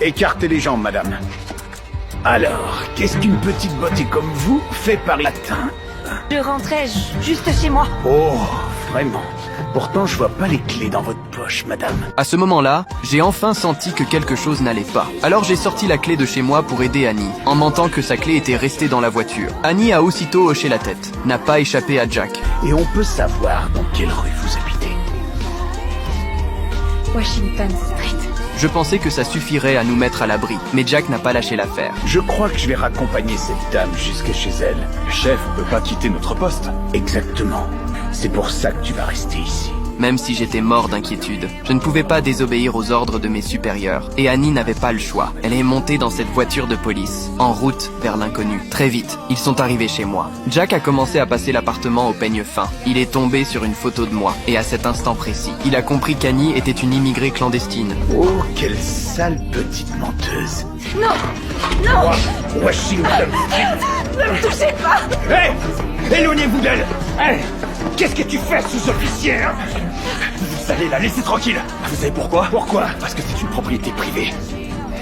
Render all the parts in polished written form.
Écartez les jambes, madame. Alors, qu'est-ce qu'une petite beauté comme vous fait Paris matin? Je rentrais juste chez moi. Oh, vraiment. Pourtant, je vois pas les clés dans votre poche, madame. À ce moment-là, j'ai enfin senti que quelque chose n'allait pas. Alors j'ai sorti la clé de chez moi pour aider Annie, en mentant que sa clé était restée dans la voiture. Annie a aussitôt hoché la tête, n'a pas échappé à Jack. Et on peut savoir dans quelle rue vous habitez? Washington Street. Je pensais que ça suffirait à nous mettre à l'abri, mais Jack n'a pas lâché l'affaire. Je crois que je vais raccompagner cette dame jusqu'à chez elle. Chef, on peut pas quitter notre poste. Exactement. C'est pour ça que tu vas rester ici. Même si j'étais mort d'inquiétude, je ne pouvais pas désobéir aux ordres de mes supérieurs. Et Annie n'avait pas le choix. Elle est montée dans cette voiture de police, en route vers l'inconnu. Très vite, ils sont arrivés chez moi. Jack a commencé à passer l'appartement au peigne fin. Il est tombé sur une photo de moi. Et à cet instant précis, il a compris qu'Annie était une immigrée clandestine. Oh, quelle sale petite menteuse. Non. Non. Washington. Ne me touchez pas. Hé, éloignez-vous d'elle. Hé, qu'est-ce que tu fais, sous-officier, hein? Vous allez la laisser tranquille. Vous savez pourquoi? Pourquoi? Parce que c'est une propriété privée.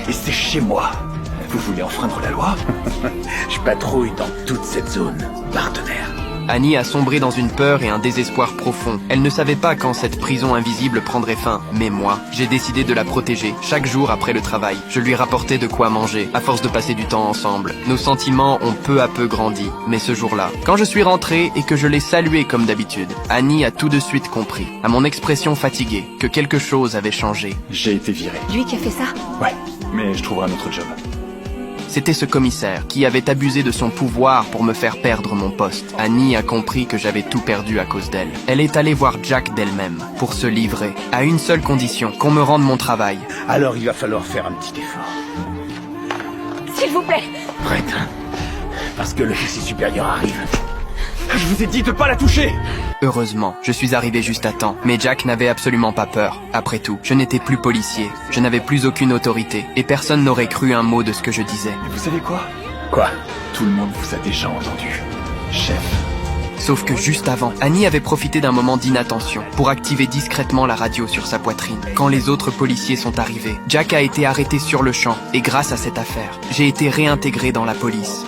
Et c'est chez moi. Vous voulez enfreindre la loi? Je patrouille dans toute cette zone, partenaire. Annie a sombré dans une peur et un désespoir profond. Elle ne savait pas quand cette prison invisible prendrait fin. Mais moi, j'ai décidé de la protéger. Chaque jour après le travail, je lui rapportais de quoi manger, à force de passer du temps ensemble. Nos sentiments ont peu à peu grandi. Mais ce jour-là, quand je suis rentré et que je l'ai saluée comme d'habitude, Annie a tout de suite compris, à mon expression fatiguée, que quelque chose avait changé. J'ai été viré. Lui qui a fait ça? Ouais, mais je trouverai un autre job. C'était ce commissaire qui avait abusé de son pouvoir pour me faire perdre mon poste. Annie a compris que j'avais tout perdu à cause d'elle. Elle est allée voir Jack d'elle-même pour se livrer, à une seule condition, qu'on me rende mon travail. Alors il va falloir faire un petit effort. S'il vous plaît. Prête? Parce que l'officier supérieur arrive. Je vous ai dit de pas la toucher! Heureusement, je suis arrivé juste à temps, mais Jack n'avait absolument pas peur. Après tout, je n'étais plus policier, je n'avais plus aucune autorité, et personne n'aurait cru un mot de ce que je disais. Et vous savez quoi? Quoi? Tout le monde vous a déjà entendu. Chef. Sauf que juste avant, Annie avait profité d'un moment d'inattention pour activer discrètement la radio sur sa poitrine. Quand les autres policiers sont arrivés, Jack a été arrêté sur le champ, et grâce à cette affaire, j'ai été réintégré dans la police.